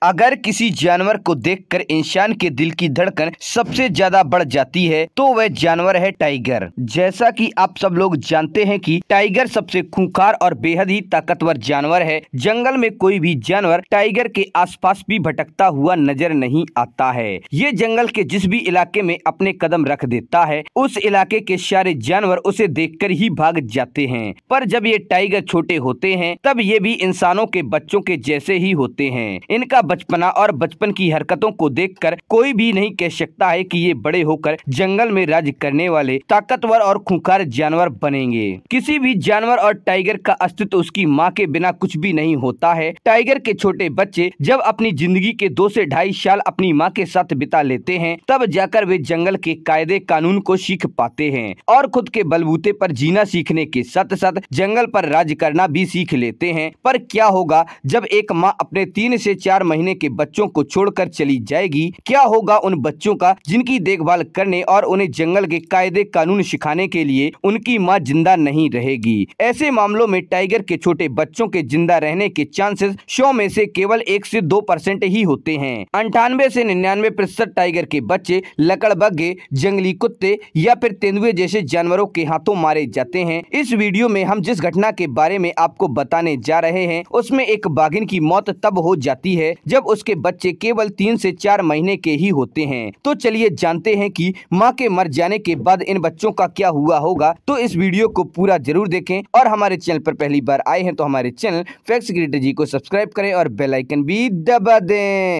अगर किसी जानवर को देखकर इंसान के दिल की धड़कन सबसे ज्यादा बढ़ जाती है तो वह जानवर है टाइगर। जैसा कि आप सब लोग जानते हैं कि टाइगर सबसे खूंखार और बेहद ही ताकतवर जानवर है। जंगल में कोई भी जानवर टाइगर के आसपास भी भटकता हुआ नजर नहीं आता है। ये जंगल के जिस भी इलाके में अपने कदम रख देता है उस इलाके के सारे जानवर उसे देखकर ही भाग जाते हैं। पर जब ये टाइगर छोटे होते हैं तब ये भी इंसानों के बच्चों के जैसे ही होते हैं। इनका बचपना और बचपन की हरकतों को देखकर कोई भी नहीं कह सकता है कि ये बड़े होकर जंगल में राज करने वाले ताकतवर और खूंखार जानवर बनेंगे। किसी भी जानवर और टाइगर का अस्तित्व उसकी माँ के बिना कुछ भी नहीं होता है। टाइगर के छोटे बच्चे जब अपनी जिंदगी के 2 से ढाई साल अपनी माँ के साथ बिता लेते हैं तब जाकर वे जंगल के कायदे कानून को सीख पाते हैं और खुद के बलबूते पर जीना सीखने के साथ साथ जंगल पर राज करना भी सीख लेते हैं। पर क्या होगा जब एक माँ अपने 3 से 4 महीने के बच्चों को छोड़कर चली जाएगी? क्या होगा उन बच्चों का जिनकी देखभाल करने और उन्हें जंगल के कायदे कानून सिखाने के लिए उनकी माँ जिंदा नहीं रहेगी? ऐसे मामलों में टाइगर के छोटे बच्चों के जिंदा रहने के चांसेस 100 में से केवल 1 से 2% ही होते हैं। 98 से 99% टाइगर के बच्चे लकड़बग्घे, जंगली कुत्ते या फिर तेंदुए जैसे जानवरों के हाथों मारे जाते हैं। इस वीडियो में हम जिस घटना के बारे में आपको बताने जा रहे हैं उसमें एक बाघिन की मौत तब हो जाती है जब उसके बच्चे केवल 3 से 4 महीने के ही होते हैं। तो चलिए जानते हैं कि माँ के मर जाने के बाद इन बच्चों का क्या हुआ होगा। तो इस वीडियो को पूरा जरूर देखें और हमारे चैनल पर पहली बार आए हैं तो हमारे चैनल फैक्ट्स क्रिएटर जी को सब्सक्राइब करें और बेल आइकन भी दबा दें।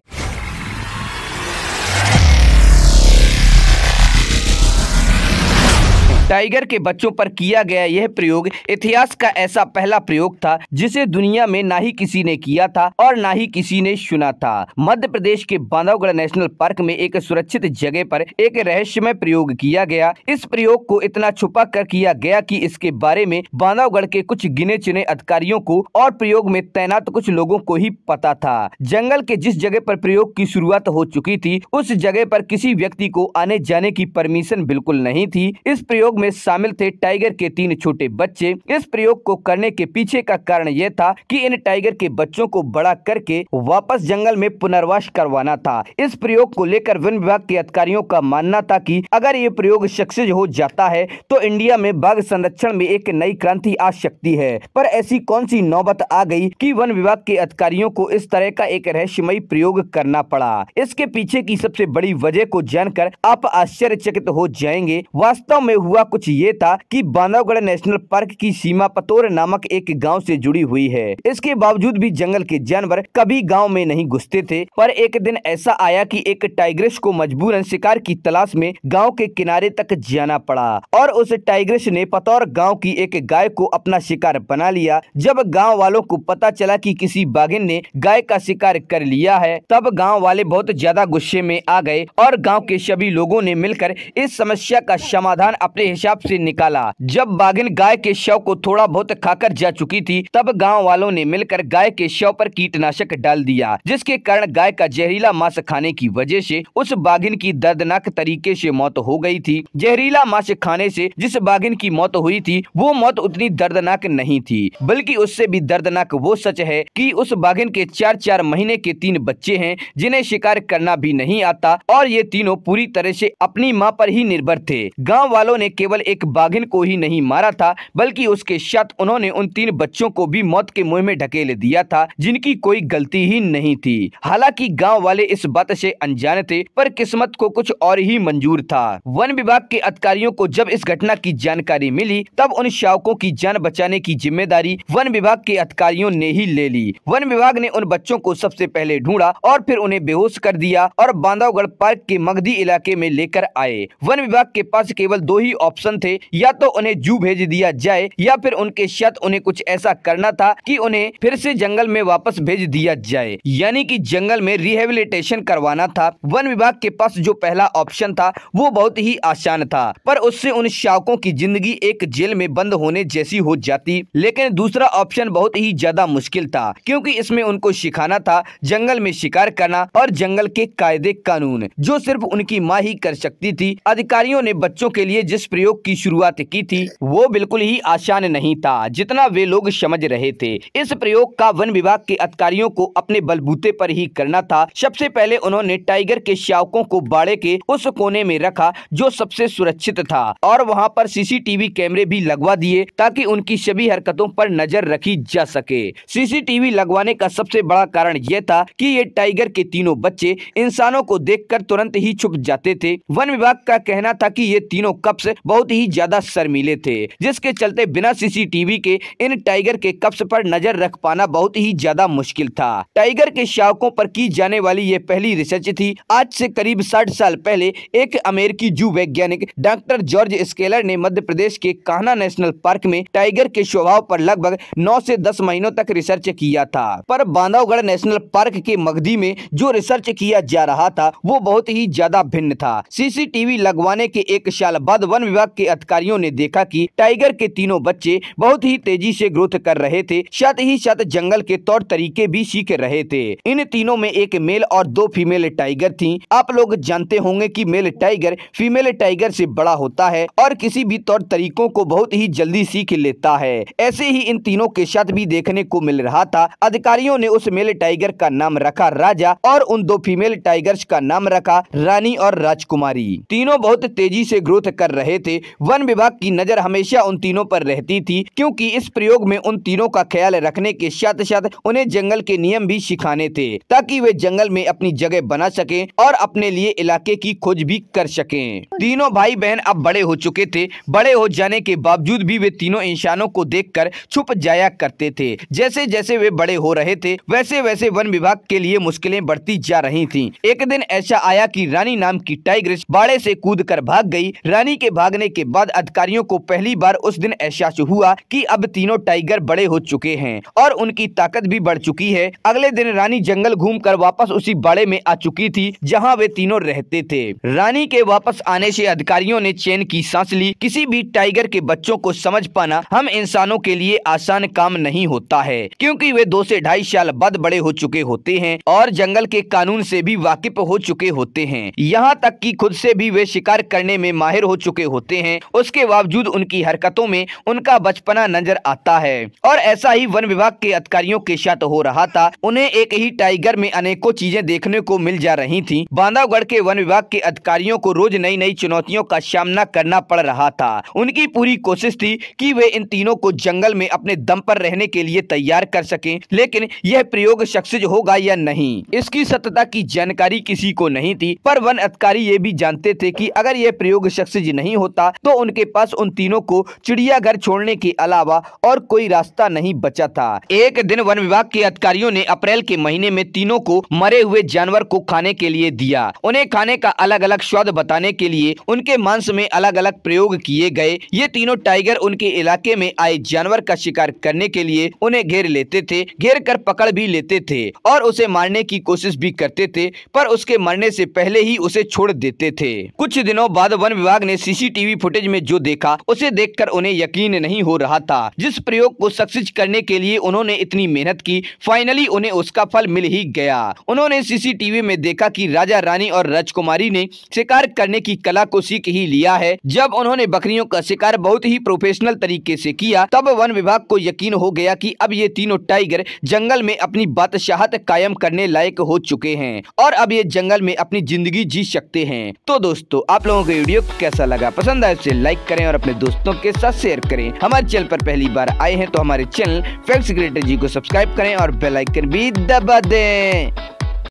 टाइगर के बच्चों पर किया गया यह प्रयोग इतिहास का ऐसा पहला प्रयोग था जिसे दुनिया में ना ही किसी ने किया था और ना ही किसी ने सुना था। मध्य प्रदेश के बांधवगढ़ नेशनल पार्क में एक सुरक्षित जगह पर एक रहस्यमय प्रयोग किया गया। इस प्रयोग को इतना छुपा कर किया गया कि इसके बारे में बांधवगढ़ के कुछ गिने चुने अधिकारियों को और प्रयोग में तैनात कुछ लोगों को ही पता था। जंगल के जिस जगह पर प्रयोग की शुरुआत हो चुकी थी उस जगह पर किसी व्यक्ति को आने जाने की परमिशन बिल्कुल नहीं थी। इस प्रयोग में शामिल थे टाइगर के 3 छोटे बच्चे। इस प्रयोग को करने के पीछे का कारण यह था कि इन टाइगर के बच्चों को बड़ा करके वापस जंगल में पुनर्वास करवाना था। इस प्रयोग को लेकर वन विभाग के अधिकारियों का मानना था कि अगर ये प्रयोग सक्सेस हो जाता है तो इंडिया में बाघ संरक्षण में एक नई क्रांति आ सकती है। पर ऐसी कौन सी नौबत आ गई कि वन विभाग के अधिकारियों को इस तरह का एक रहस्यमयी प्रयोग करना पड़ा? इसके पीछे की सबसे बड़ी वजह को जानकर आप आश्चर्यचकित हो जाएंगे। वास्तव में हुआ कुछ ये था कि बांधवगढ़ नेशनल पार्क की सीमा पतोर नामक एक गांव से जुड़ी हुई है। इसके बावजूद भी जंगल के जानवर कभी गांव में नहीं घुसते थे। पर एक दिन ऐसा आया कि एक टाइग्रेस को मजबूरन शिकार की तलाश में गांव के किनारे तक जाना पड़ा और उस टाइग्रेस ने पतौर गांव की एक गाय को अपना शिकार बना लिया। जब गांव वालों को पता चला कि किसी बाघिन ने गाय का शिकार कर लिया है तब गांव वाले बहुत ज्यादा गुस्से में आ गए और गांव के सभी लोगों ने मिलकर इस समस्या का समाधान अपने हिसाब से निकाला। जब बाघिन गाय के शव को थोड़ा बहुत खाकर जा चुकी थी तब गांव वालों ने मिलकर गाय के शव पर कीटनाशक डाल दिया, जिसके कारण गाय का जहरीला मांस खाने की वजह से उस बाघिन की दर्दनाक तरीके से मौत हो गई थी। जहरीला मांस खाने से जिस बाघिन की मौत हुई थी वो मौत उतनी दर्दनाक नहीं थी, बल्कि उससे भी दर्दनाक वो सच है कि उस बाघिन के 4-4 महीने के 3 बच्चे हैं जिन्हें शिकार करना भी नहीं आता और ये तीनों पूरी तरह से अपनी माँ पर ही निर्भर थे। गाँव वालों ने केवल एक बाघिन को ही नहीं मारा था बल्कि उसके साथ उन्होंने उन 3 बच्चों को भी मौत के मुंह में ढकेल दिया था जिनकी कोई गलती ही नहीं थी। हालांकि गांव वाले इस बात से अनजान थे पर किस्मत को कुछ और ही मंजूर था। वन विभाग के अधिकारियों को जब इस घटना की जानकारी मिली तब उन शावकों की जान बचाने की जिम्मेदारी वन विभाग के अधिकारियों ने ही ले ली। वन विभाग ने उन बच्चों को सबसे पहले ढूंढा और फिर उन्हें बेहोश कर दिया और बांधवगढ़ पार्क के मगधी इलाके में लेकर आए। वन विभाग के पास केवल 2 ही ऑप्शन थे, या तो उन्हें जू भेज दिया जाए या फिर उनके साथ उन्हें कुछ ऐसा करना था कि उन्हें फिर से जंगल में वापस भेज दिया जाए, यानी कि जंगल में रिहेबिलिटेशन करवाना था। वन विभाग के पास जो पहला ऑप्शन था वो बहुत ही आसान था पर उससे उन शावकों की जिंदगी एक जेल में बंद होने जैसी हो जाती। लेकिन दूसरा ऑप्शन बहुत ही ज्यादा मुश्किल था क्योंकि इसमें उनको सिखाना था जंगल में शिकार करना और जंगल के कायदे कानून जो सिर्फ उनकी माँ ही कर सकती थी। अधिकारियों ने बच्चों के लिए जिस प्रयोग की शुरुआत की थी वो बिल्कुल ही आसान नहीं था जितना वे लोग समझ रहे थे। इस प्रयोग का वन विभाग के अधिकारियों को अपने बलबूते पर ही करना था। सबसे पहले उन्होंने टाइगर के शावकों को बाड़े के उस कोने में रखा जो सबसे सुरक्षित था और वहां पर सीसीटीवी कैमरे भी लगवा दिए ताकि उनकी सभी हरकतों पर नजर रखी जा सके। सीसीटीवी लगवाने का सबसे बड़ा कारण यह था कि ये टाइगर के तीनों बच्चे इंसानों को देखकर तुरंत ही छुप जाते थे। वन विभाग का कहना था कि ये तीनों कप्स बहुत ही ज्यादा शर्मीले थे, जिसके चलते बिना सीसीटीवी के इन टाइगर के कप्स पर नजर रख पाना बहुत ही ज्यादा मुश्किल था। टाइगर के शावकों पर की जाने वाली ये पहली रिसर्च थी। आज से करीब 60 साल पहले एक अमेरिकी जू वैज्ञानिक डॉक्टर जॉर्ज स्केलर ने मध्य प्रदेश के कान्हा नेशनल पार्क में टाइगर के स्वभाव पर लगभग 9 से 10 महीनों तक रिसर्च किया था। पर बांधवगढ़ नेशनल पार्क के मगधी में जो रिसर्च किया जा रहा था वो बहुत ही ज्यादा भिन्न था। सीसीटीवी लगवाने के 1 साल बाद वन विभाग के अधिकारियों ने देखा कि टाइगर के तीनों बच्चे बहुत ही तेजी से ग्रोथ कर रहे थे, साथ ही साथ जंगल के तौर तरीके भी सीख रहे थे। इन तीनों में एक मेल और 2 फीमेल टाइगर थी। आप लोग जानते होंगे कि मेल टाइगर फीमेल टाइगर से बड़ा होता है और किसी भी तौर तरीकों को बहुत ही जल्दी सीख लेता है। ऐसे ही इन तीनों के साथ भी देखने को मिल रहा था। अधिकारियों ने उस मेल टाइगर का नाम रखा राजा और उन 2 फीमेल टाइगर्स का नाम रखा रानी और राजकुमारी। तीनों बहुत तेजी से ग्रोथ कर रहे थे। वन विभाग की नजर हमेशा उन तीनों पर रहती थी क्योंकि इस प्रयोग में उन तीनों का ख्याल रखने के साथ साथ उन्हें जंगल के नियम भी सिखाने थे ताकि वे जंगल में अपनी जगह बना सकें और अपने लिए इलाके की खोज भी कर सकें। तीनों भाई बहन अब बड़े हो चुके थे। बड़े हो जाने के बावजूद भी वे तीनों इंसानों को देखकर छुप जाया करते थे। जैसे जैसे वे बड़े हो रहे थे वैसे वैसे वन विभाग के लिए मुश्किलें बढ़ती जा रही थीं। एक दिन ऐसा आया कि रानी नाम की टाइग्रेस बाड़े से कूदकर भाग गई। रानी के भागने के बाद अधिकारियों को पहली बार उस दिन एहसास हुआ कि अब तीनों टाइगर बड़े हो चुके हैं और उनकी ताकत भी बढ़ चुकी है। अगले दिन रानी जंगल घूमकर वापस उसी बाड़े में आ चुकी थी जहां वे तीनों रहते थे। रानी के वापस आने से अधिकारियों ने चैन की सांस ली। किसी भी टाइगर के बच्चों को समझ पाना हम इंसानों के लिए आसान काम नहीं होता है क्योंकि वे 2 से 2.5 साल बाद बड़े हो चुके होते हैं और जंगल के कानून से भी वाकिफ हो चुके होते हैं। यहाँ तक कि खुद से भी वे शिकार करने में माहिर हो चुके होते हैं। उसके बावजूद उनकी हरकतों में उनका बचपना नजर आता है और ऐसा ही वन विभाग के अधिकारियों के साथ हो रहा था। उन्हें एक ही टाइगर में अनेकों चीजें देखने को मिल जा रही थी। बांधवगढ़ के वन विभाग के अधिकारियों को रोज नई नई चुनौतियों का सामना करना पड़ रहा था। उनकी पूरी कोशिश थी कि वे इन तीनों को जंगल में अपने दम पर रहने के लिए तैयार कर सकें, लेकिन यह प्रयोग सक्सेस होगा या नहीं इसकी सत्यता की जानकारी किसी को नहीं थी। पर वन अधिकारी ये भी जानते थे कि अगर यह प्रयोग सक्सेस नहीं होता तो उनके पास उन तीनों को चिड़ियाघर छोड़ने के अलावा और कोई रास्ता नहीं बचा था। एक दिन वन विभाग के अधिकारियों ने अप्रैल के महीने में तीनों को मरे हुए जानवर को खाने के लिए दिया। उन्हें खाने का अलग अलग स्वाद बताने के लिए उनके मांस में अलग अलग प्रयोग किए गए। ये तीनों टाइगर उनके इलाके में आए जानवर का शिकार करने के लिए उन्हें घेर लेते थे, घेर कर पकड़ भी लेते थे और उसे मारने की कोशिश भी करते थे, पर उसके मरने से पहले ही उसे छोड़ देते थे। कुछ दिनों बाद वन विभाग ने सीसीटीवी फुटेज में जो देखा उसे देखकर उन्हें यकीन नहीं हो रहा था। जिस प्रयोग को सक्सेस करने के लिए उन्होंने इतनी मेहनत की, फाइनली उन्हें उसका फल मिल ही गया। उन्होंने सीसीटीवी में देखा कि राजा, रानी और राजकुमारी ने शिकार करने की कला को सीख ही लिया है। जब उन्होंने बकरियों का शिकार बहुत ही प्रोफेशनल तरीके से किया तब वन विभाग को यकीन हो गया कि अब ये तीनों टाइगर जंगल में अपनी बादशाहत कायम करने लायक हो चुके हैं और अब ये जंगल में अपनी जिंदगी जी सकते हैं। तो दोस्तों, आप लोगों को वीडियो कैसा लगा? पसंद आए तो लाइक करें और अपने दोस्तों के साथ शेयर करें। हमारे चैनल पर पहली बार आए हैं तो हमारे चैनल फैक्ट्स क्रिएटर जी को सब्सक्राइब करें और बेल आइकन भी दबा दें।